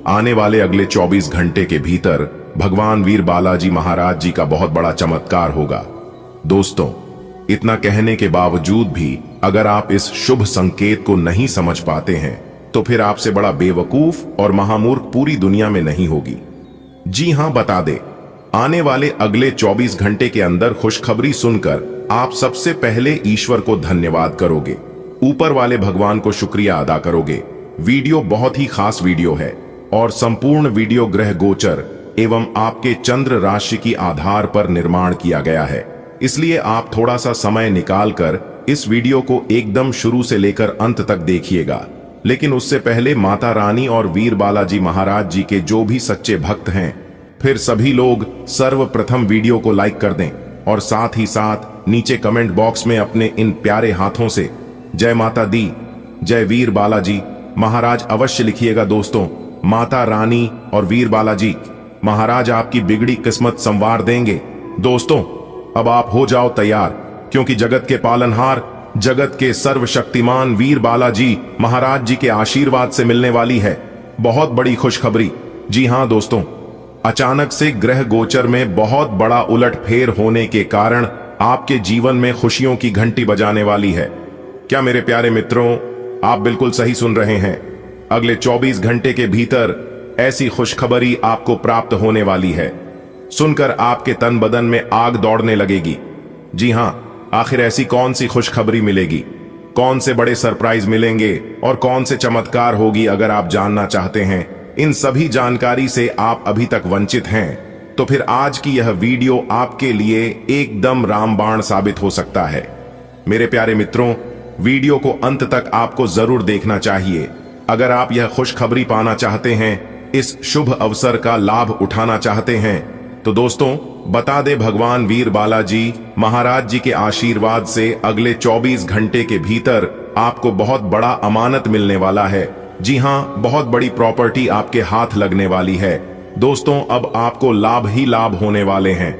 आने वाले अगले 24 घंटे के भीतर भगवान वीर बालाजी महाराज जी का बहुत बड़ा चमत्कार होगा। दोस्तों, इतना कहने के बावजूद भी अगर आप इस शुभ संकेत को नहीं समझ पाते हैं, तो फिर आपसे बड़ा बेवकूफ और महामूर्ख पूरी दुनिया में नहीं होगी। जी हां, बता दे, आने वाले अगले 24 घंटे के अंदर खुशखबरी सुनकर आप सबसे पहले ईश्वर को धन्यवाद करोगे, ऊपर वाले भगवान को शुक्रिया अदा करोगे। वीडियो बहुत ही खास वीडियो है और संपूर्ण वीडियो ग्रह गोचर एवं आपके चंद्र राशि की आधार पर निर्माण किया गया है। इसलिए आप थोड़ा सा समय निकालकर इस वीडियो को एकदम शुरू से लेकर अंत तक देखिएगा। लेकिन उससे पहले माता रानी और वीर बालाजी महाराज जी के जो भी सच्चे भक्त हैं, फिर सभी लोग सर्वप्रथम वीडियो को लाइक कर दें और साथ ही साथ नीचे कमेंट बॉक्स में अपने इन प्यारे हाथों से जय माता दी, जय वीर बालाजी महाराज अवश्य लिखिएगा। दोस्तों, माता रानी और वीर बालाजी महाराज आपकी बिगड़ी किस्मत संवार देंगे। दोस्तों, अब आप हो जाओ तैयार, क्योंकि जगत के पालनहार, जगत के सर्वशक्तिमान वीर बालाजी महाराज जी के आशीर्वाद से मिलने वाली है बहुत बड़ी खुशखबरी। जी हां दोस्तों, अचानक से ग्रह गोचर में बहुत बड़ा उलटफेर होने के कारण आपके जीवन में खुशियों की घंटी बजाने वाली है। क्या मेरे प्यारे मित्रों, आप बिल्कुल सही सुन रहे हैं। अगले 24 घंटे के भीतर ऐसी खुशखबरी आपको प्राप्त होने वाली है। सुनकर आपके तन बदन में आग दौड़ने लगेगी। जी हां, आखिर ऐसी कौन सी खुशखबरी मिलेगी, कौन से बड़े सरप्राइज मिलेंगे और कौन से चमत्कार होगी, अगर आप जानना चाहते हैं, इन सभी जानकारी से आप अभी तक वंचित हैं, तो फिर आज की यह वीडियो आपके लिए एकदम रामबाण साबित हो सकता है। मेरे प्यारे मित्रों, वीडियो को अंत तक आपको जरूर देखना चाहिए। अगर आप यह खुशखबरी पाना चाहते हैं, इस शुभ अवसर का लाभ उठाना चाहते हैं, तो दोस्तों बता दे, भगवान वीर बालाजी महाराज जी के आशीर्वाद से अगले 24 घंटे के भीतर आपको बहुत बड़ा अमानत मिलने वाला है। जी हां, बहुत बड़ी प्रॉपर्टी आपके हाथ लगने वाली है। दोस्तों, अब आपको लाभ ही लाभ होने वाले हैं।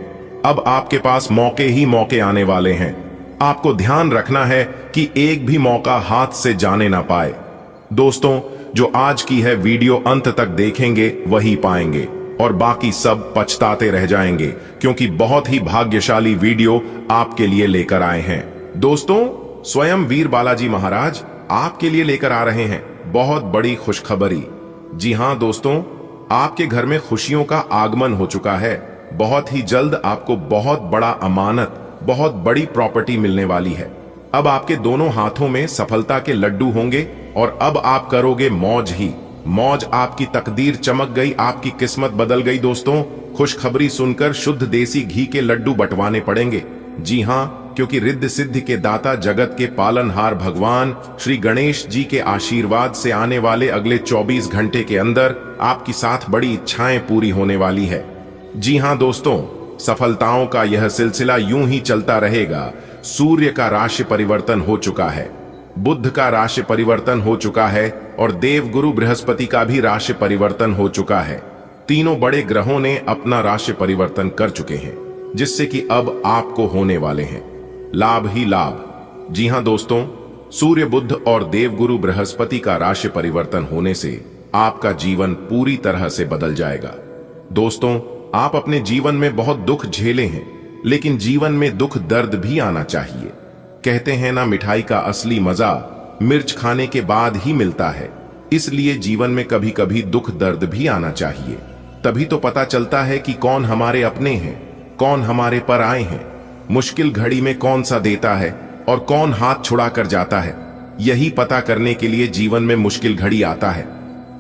अब आपके पास मौके ही मौके आने वाले हैं। आपको ध्यान रखना है कि एक भी मौका हाथ से जाने ना पाए। दोस्तों, जो आज की है वीडियो अंत तक देखेंगे वही पाएंगे, और बाकी सब पछताते रह जाएंगे, क्योंकि बहुत ही भाग्यशाली वीडियो आपके लिए लेकर आए हैं। दोस्तों, स्वयं वीर बालाजी महाराज आपके लिए लेकर आ रहे हैं बहुत बड़ी खुशखबरी। जी हां दोस्तों, आपके घर में खुशियों का आगमन हो चुका है। बहुत ही जल्द आपको बहुत बड़ा अमानत, बहुत बड़ी प्रॉपर्टी मिलने वाली है। अब आपके दोनों हाथों में सफलता के लड्डू होंगे और अब आप करोगे मौज ही मौज। आपकी तकदीर चमक गई, आपकी किस्मत बदल गई। दोस्तों, खुशखबरी सुनकर शुद्ध देसी घी के लड्डू बंटवाने पड़ेंगे। जी हां, क्योंकि रिद्ध सिद्धि के दाता, जगत के पालनहार भगवान श्री गणेश जी के आशीर्वाद से आने वाले अगले 24 घंटे के अंदर आपकी 7 बड़ी इच्छाएं पूरी होने वाली है। जी हां दोस्तों, सफलताओं का यह सिलसिला यूं ही चलता रहेगा। सूर्य का राशि परिवर्तन हो चुका है, बुध का राशि परिवर्तन हो चुका है और देवगुरु बृहस्पति का भी राशि परिवर्तन हो चुका है। तीनों बड़े ग्रहों ने अपना राशि परिवर्तन कर चुके हैं, जिससे कि अब आपको होने वाले हैं लाभ ही लाभ। जी हां दोस्तों, सूर्य, बुध और देवगुरु बृहस्पति का राशि परिवर्तन होने से आपका जीवन पूरी तरह से बदल जाएगा। दोस्तों, आप अपने जीवन में बहुत दुख झेले हैं, लेकिन जीवन में दुख दर्द भी आना चाहिए। कहते हैं ना, मिठाई का असली मजा मिर्च खाने के बाद ही मिलता है। इसलिए जीवन में कभी कभी दुख दर्द भी आना चाहिए। तभी तो पता चलता है कि कौन हमारे अपने हैं, कौन हमारे पराए हैं, मुश्किल घड़ी में कौन सा देता है और कौन हाथ छुड़ा कर जाता है। यही पता करने के लिए जीवन में मुश्किल घड़ी आता है।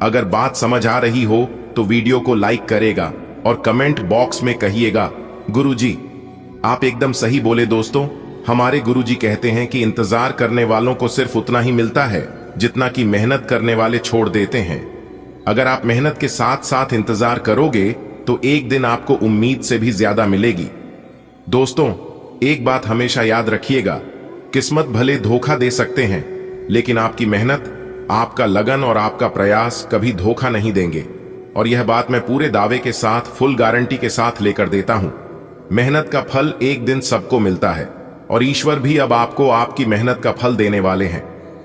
अगर बात समझ आ रही हो तो वीडियो को लाइक करेगा और कमेंट बॉक्स में कहिएगा, गुरुजी आप एकदम सही बोले। दोस्तों, हमारे गुरुजी कहते हैं कि इंतजार करने वालों को सिर्फ उतना ही मिलता है जितना कि मेहनत करने वाले छोड़ देते हैं। अगर आप मेहनत के साथ साथ इंतजार करोगे तो एक दिन आपको उम्मीद से भी ज्यादा मिलेगी। दोस्तों, एक बात हमेशा याद रखिएगा, किस्मत भले धोखा दे सकते हैं, लेकिन आपकी मेहनत, आपका लगन और आपका प्रयास कभी धोखा नहीं देंगे। और यह बात मैं पूरे दावे के साथ, फुल गारंटी के साथ लेकर देता हूं। मेहनत का फल एक दिन सबको मिलता है और ईश्वर भी अब आपको आपकी मेहनत का फल देने वाले हैं।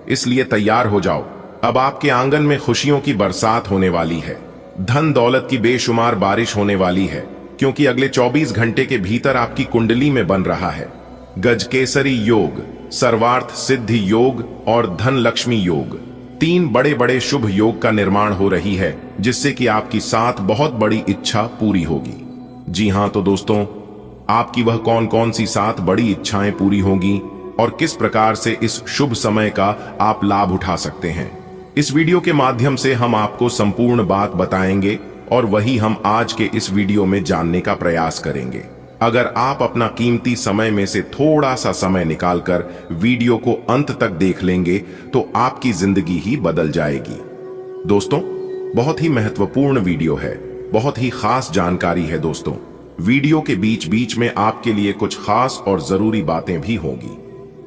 इसलिए तैयार हो जाओ। अब आपके आंगन में खुशियों की बरसात होने वाली है, धन दौलत की बेशुमार बारिश होने वाली है, क्योंकि अगले 24 घंटे के भीतर आपकी कुंडली में बन रहा है गजकेसरी योग, सर्वार्थ सिद्धि योग और धन लक्ष्मी योग। 3 बड़े बड़े शुभ योग का निर्माण हो रही है, जिससे कि आपकी 7 बहुत बड़ी इच्छा पूरी होगी। जी हां, तो दोस्तों, आपकी वह कौन कौन सी 7 बड़ी इच्छाएं पूरी होंगी और किस प्रकार से इस शुभ समय का आप लाभ उठा सकते हैं, इस वीडियो के माध्यम से हम आपको संपूर्ण बात बताएंगे और वही हम आज के इस वीडियो में जानने का प्रयास करेंगे। अगर आप अपना कीमती समय में से थोड़ा सा समय निकालकर वीडियो को अंत तक देख लेंगे तो आपकी जिंदगी ही बदल जाएगी। दोस्तों, बहुत ही महत्वपूर्ण वीडियो है, बहुत ही खास जानकारी है। दोस्तों, वीडियो के बीच बीच में आपके लिए कुछ खास और जरूरी बातें भी होंगी,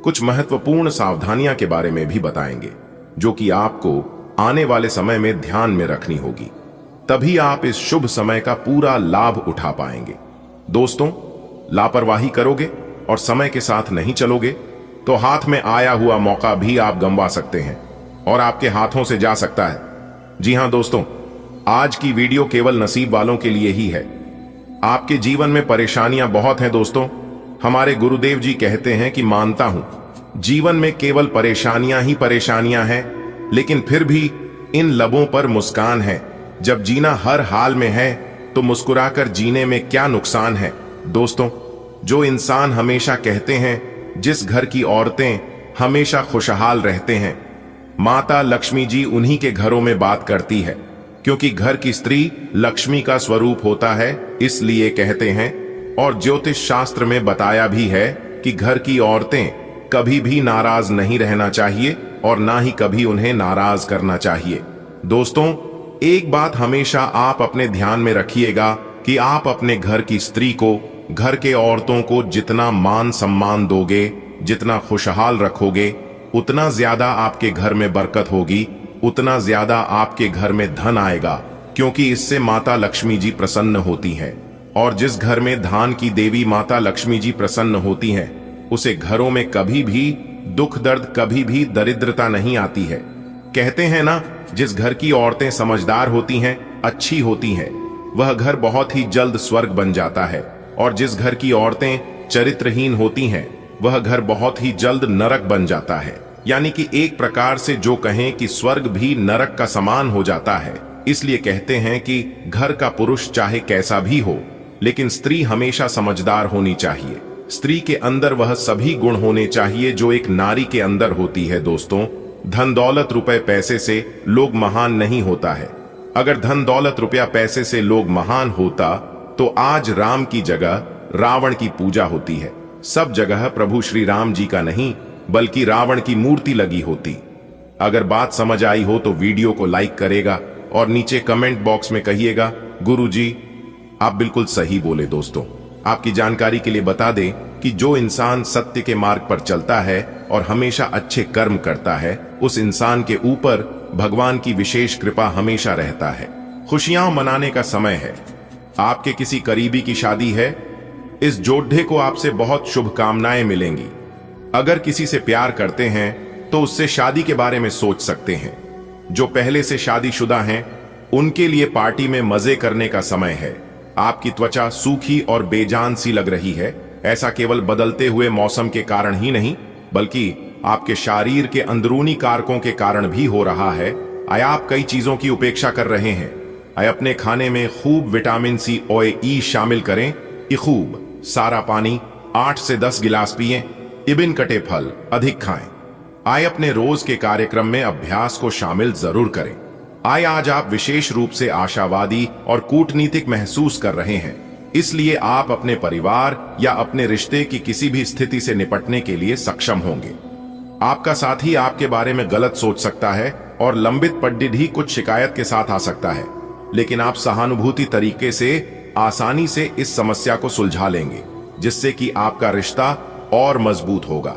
कुछ महत्वपूर्ण सावधानियां के बारे में भी बताएंगे, जो कि आपको आने वाले समय में ध्यान में रखनी होगी। तभी आप इस शुभ समय का पूरा लाभ उठा पाएंगे। दोस्तों, लापरवाही करोगे और समय के साथ नहीं चलोगे तो हाथ में आया हुआ मौका भी आप गंवा सकते हैं और आपके हाथों से जा सकता है। जी हां दोस्तों, आज की वीडियो केवल नसीब वालों के लिए ही है। आपके जीवन में परेशानियां बहुत हैं दोस्तों। हमारे गुरुदेव जी कहते हैं कि मानता हूं जीवन में केवल परेशानियां ही परेशानियां हैं, लेकिन फिर भी इन लबों पर मुस्कान है। जब जीना हर हाल में है तो मुस्कुराकर जीने में क्या नुकसान है। दोस्तों, जो इंसान हमेशा कहते हैं जिस घर की औरतें हमेशा खुशहाल रहते हैं, माता लक्ष्मी जी उन्हीं के घरों में बात करती है, क्योंकि घर की स्त्री लक्ष्मी का स्वरूप होता है, इसलिए कहते हैं। और ज्योतिष शास्त्र में बताया भी है कि घर की औरतें कभी भी नाराज नहीं रहना चाहिए और ना ही कभी उन्हें नाराज करना चाहिए। दोस्तों, एक बात हमेशा आप अपने ध्यान में रखिएगा कि आप अपने घर की स्त्री को, घर के औरतों को जितना मान सम्मान दोगे, जितना खुशहाल रखोगे, उतना ज्यादा आपके घर में बरकत होगी, उतना ज्यादा आपके घर में धन आएगा, क्योंकि इससे माता लक्ष्मी जी प्रसन्न होती हैं। और जिस घर में धान की देवी माता लक्ष्मी जी प्रसन्न होती हैं, उसे घरों में कभी भी दुख दर्द, कभी भी दरिद्रता नहीं आती है। कहते हैं ना, जिस घर की औरतें समझदार होती हैं, अच्छी होती हैं, वह घर बहुत ही जल्द स्वर्ग बन जाता है। और जिस घर की औरतें चरित्रहीन होती हैं, वह घर बहुत ही जल्द नरक बन जाता है। यानी कि एक प्रकार से जो कहें कि स्वर्ग भी नरक का समान हो जाता है। इसलिए कहते हैं कि घर का पुरुष चाहे कैसा भी हो, लेकिन स्त्री हमेशा समझदार होनी चाहिए। स्त्री के अंदर वह सभी गुण होने चाहिए जो एक नारी के अंदर होती है। दोस्तों, धन दौलत रुपए पैसे से लोग महान नहीं होता है। अगर धन दौलत रुपया पैसे से लोग महान होता तो आज राम की जगह रावण की पूजा होती है। सब जगह प्रभु श्री राम जी का नहीं बल्कि रावण की मूर्ति लगी होती। अगर बात समझ आई हो तो वीडियो को लाइक करेगा और नीचे कमेंट बॉक्स में कहिएगा, गुरुजी आप बिल्कुल सही बोले। दोस्तों, आपकी जानकारी के लिए बता दें कि जो इंसान सत्य के मार्ग पर चलता है और हमेशा अच्छे कर्म करता है, उस इंसान के ऊपर भगवान की विशेष कृपा हमेशा रहता है। खुशियां मनाने का समय है। आपके किसी करीबी की शादी है, इस जोड़े को आपसे बहुत शुभकामनाएं मिलेंगी। अगर किसी से प्यार करते हैं तो उससे शादी के बारे में सोच सकते हैं। जो पहले से शादीशुदा हैं, उनके लिए पार्टी में मजे करने का समय है। आपकी त्वचा सूखी और बेजान सी लग रही है। ऐसा केवल बदलते हुए मौसम के कारण ही नहीं, बल्कि आपके शरीर के अंदरूनी कारकों के कारण भी हो रहा है। आया आप कई चीजों की उपेक्षा कर रहे हैं। आया अपने खाने में खूब विटामिन सी और ई शामिल करें कि खूब सारा पानी 8 से 10 गिलास पिएं, इबिन कटे फल अधिक खाएं। आए अपने रोज के कार्यक्रम में अभ्यास को शामिल जरूर करें। आए आज आप विशेष रूप से आशावादी और कूटनीतिक महसूस कर रहे हैं, इसलिए आप अपने परिवार या अपने रिश्ते की किसी भी स्थिति से निपटने के लिए सक्षम होंगे। आपका साथी आपके बारे में गलत सोच सकता है और लंबित पड्डी भी कुछ शिकायत के साथ आ सकता है, लेकिन आप सहानुभूति तरीके से आसानी से इस समस्या को सुलझा लेंगे, जिससे कि आपका रिश्ता और मजबूत होगा।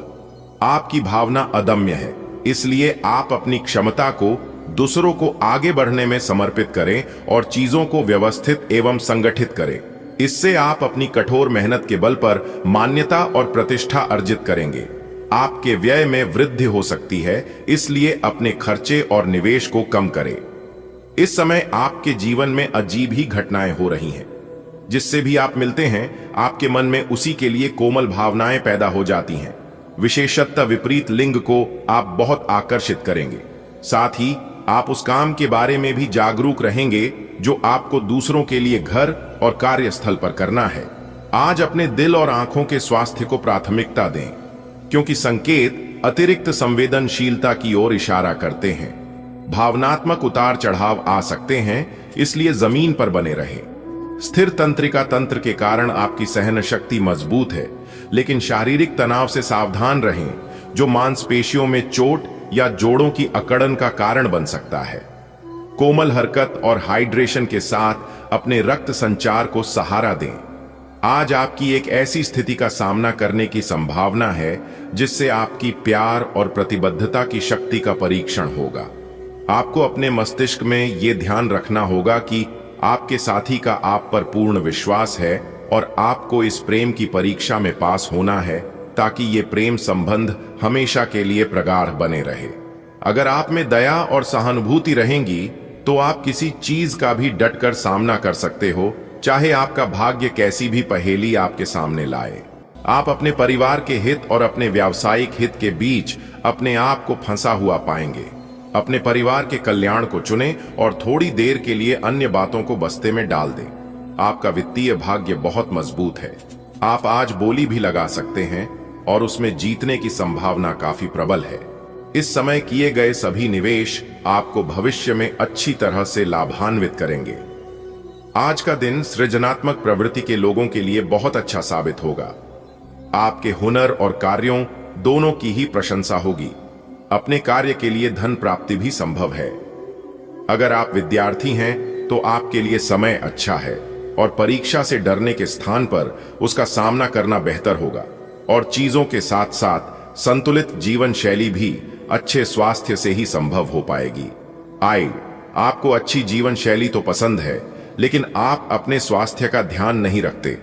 आपकी भावना अदम्य है, इसलिए आप अपनी क्षमता को दूसरों को आगे बढ़ने में समर्पित करें और चीजों को व्यवस्थित एवं संगठित करें। इससे आप अपनी कठोर मेहनत के बल पर मान्यता और प्रतिष्ठा अर्जित करेंगे। आपके व्यय में वृद्धि हो सकती है, इसलिए अपने खर्चे और निवेश को कम करें। इस समय आपके जीवन में अजीब ही घटनाएं हो रही हैं। जिससे भी आप मिलते हैं, आपके मन में उसी के लिए कोमल भावनाएं पैदा हो जाती हैं। विशेषतः विपरीत लिंग को आप बहुत आकर्षित करेंगे। साथ ही आप उस काम के बारे में भी जागरूक रहेंगे जो आपको दूसरों के लिए घर और कार्यस्थल पर करना है। आज अपने दिल और आंखों के स्वास्थ्य को प्राथमिकता दें, क्योंकि संकेत अतिरिक्त संवेदनशीलता की ओर इशारा करते हैं। भावनात्मक उतार चढ़ाव आ सकते हैं, इसलिए जमीन पर बने रहें। स्थिर तंत्रिका तंत्र के कारण आपकी सहन शक्ति मजबूत है, लेकिन शारीरिक तनाव से सावधान रहें, जो मांसपेशियों में चोट या जोड़ों की अकड़न का कारण बन सकता है। कोमल हरकत और हाइड्रेशन के साथ अपने रक्त संचार को सहारा दें। आज आपकी एक ऐसी स्थिति का सामना करने की संभावना है जिससे आपकी प्यार और प्रतिबद्धता की शक्ति का परीक्षण होगा। आपको अपने मस्तिष्क में ये ध्यान रखना होगा कि आपके साथी का आप पर पूर्ण विश्वास है और आपको इस प्रेम की परीक्षा में पास होना है ताकि ये प्रेम संबंध हमेशा के लिए प्रगाढ़ बने रहे। अगर आप में दया और सहानुभूति रहेंगी तो आप किसी चीज का भी डटकर सामना कर सकते हो, चाहे आपका भाग्य कैसी भी पहेली आपके सामने लाए। आप अपने परिवार के हित और अपने व्यावसायिक हित के बीच अपने आप को फंसा हुआ पाएंगे। अपने परिवार के कल्याण को चुनें और थोड़ी देर के लिए अन्य बातों को बस्ते में डाल दें। आपका वित्तीय भाग्य बहुत मजबूत है। आप आज बोली भी लगा सकते हैं और उसमें जीतने की संभावना काफी प्रबल है। इस समय किए गए सभी निवेश आपको भविष्य में अच्छी तरह से लाभान्वित करेंगे। आज का दिन सृजनात्मक प्रवृत्ति के लोगों के लिए बहुत अच्छा साबित होगा। आपके हुनर और कार्यों दोनों की ही प्रशंसा होगी। अपने कार्य के लिए धन प्राप्ति भी संभव है। अगर आप विद्यार्थी हैं तो आपके लिए समय अच्छा है और परीक्षा से डरने के स्थान पर उसका सामना करना बेहतर होगा। और चीजों के साथ साथ संतुलित जीवन शैली भी अच्छे स्वास्थ्य से ही संभव हो पाएगी। आय, आपको अच्छी जीवन शैली तो पसंद है, लेकिन आप अपने स्वास्थ्य का ध्यान नहीं रखते।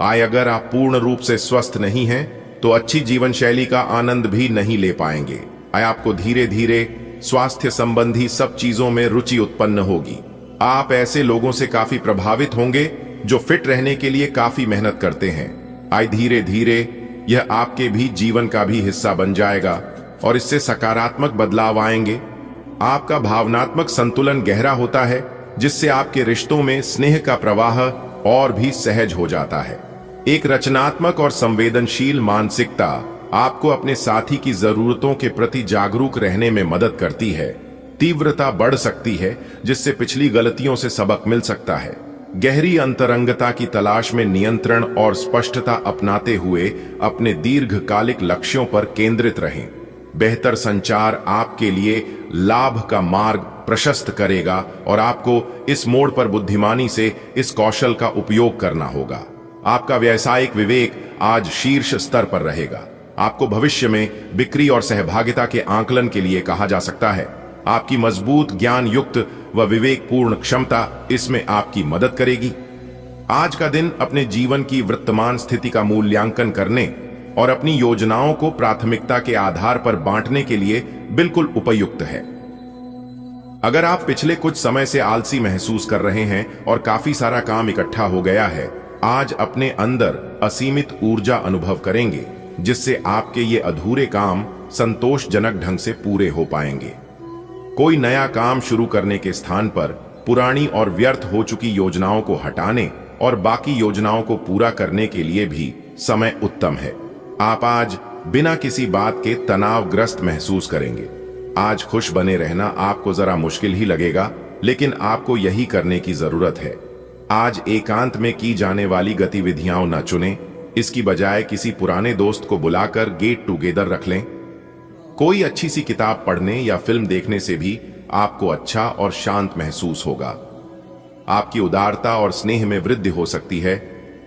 आय, अगर आप पूर्ण रूप से स्वस्थ नहीं हैं तो अच्छी जीवन शैली का आनंद भी नहीं ले पाएंगे। आय, आपको धीरे धीरे स्वास्थ्य संबंधी सब चीजों में रुचि उत्पन्न होगी। आप ऐसे लोगों से काफी प्रभावित होंगे जो फिट रहने के लिए काफी मेहनत करते हैं। आय, धीरे धीरे यह आपके भी जीवन का भी हिस्सा बन जाएगा और इससे सकारात्मक बदलाव आएंगे। आपका भावनात्मक संतुलन गहरा होता है, जिससे आपके रिश्तों में स्नेह का प्रवाह और भी सहज हो जाता है। एक रचनात्मक और संवेदनशील मानसिकता आपको अपने साथी की जरूरतों के प्रति जागरूक रहने में मदद करती है। तीव्रता बढ़ सकती है, जिससे पिछली गलतियों से सबक मिल सकता है। गहरी अंतरंगता की तलाश में नियंत्रण और स्पष्टता अपनाते हुए अपने दीर्घकालिक लक्ष्यों पर केंद्रित रहें। बेहतर संचार आपके लिए लाभ का मार्ग प्रशस्त करेगा और आपको इस मोड़ पर बुद्धिमानी से इस कौशल का उपयोग करना होगा। आपका व्यावसायिक विवेक आज शीर्ष स्तर पर रहेगा। आपको भविष्य में बिक्री और सहभागिता के आंकलन के लिए कहा जा सकता है। आपकी मजबूत ज्ञान युक्त व विवेकपूर्ण क्षमता इसमें आपकी मदद करेगी। आज का दिन अपने जीवन की वर्तमान स्थिति का मूल्यांकन करने और अपनी योजनाओं को प्राथमिकता के आधार पर बांटने के लिए बिल्कुल उपयुक्त है। अगर आप पिछले कुछ समय से आलसी महसूस कर रहे हैं और काफी सारा काम इकट्ठा हो गया है, आज अपने अंदर असीमित ऊर्जा अनुभव करेंगे, जिससे आपके ये अधूरे काम संतोषजनक ढंग से पूरे हो पाएंगे। कोई नया काम शुरू करने के स्थान पर पुरानी और व्यर्थ हो चुकी योजनाओं को हटाने और बाकी योजनाओं को पूरा करने के लिए भी समय उत्तम है। आप आज बिना किसी बात के तनावग्रस्त महसूस करेंगे। आज खुश बने रहना आपको जरा मुश्किल ही लगेगा, लेकिन आपको यही करने की जरूरत है। आज एकांत में की जाने वाली गतिविधियां न चुनें, इसकी बजाय किसी पुराने दोस्त को बुलाकर गेट टुगेदर रख लें। कोई अच्छी सी किताब पढ़ने या फिल्म देखने से भी आपको अच्छा और शांत महसूस होगा। आपकी उदारता और स्नेह में वृद्धि हो सकती है,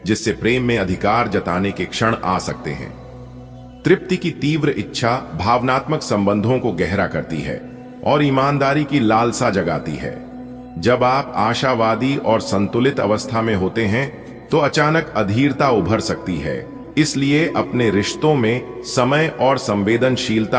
जिससे प्रेम में अधिकार जताने के क्षण आ सकते हैं। तृप्ति की तीव्र इच्छा भावनात्मक संबंधों को गहरा करती है और ईमानदारी की लालसा जगाती है। जब आप आशावादी और संतुलित अवस्था में होते हैं तो अचानक अधीरता उभर सकती है। इसलिए अपने रिश्तों में समय और संवेदनशीलता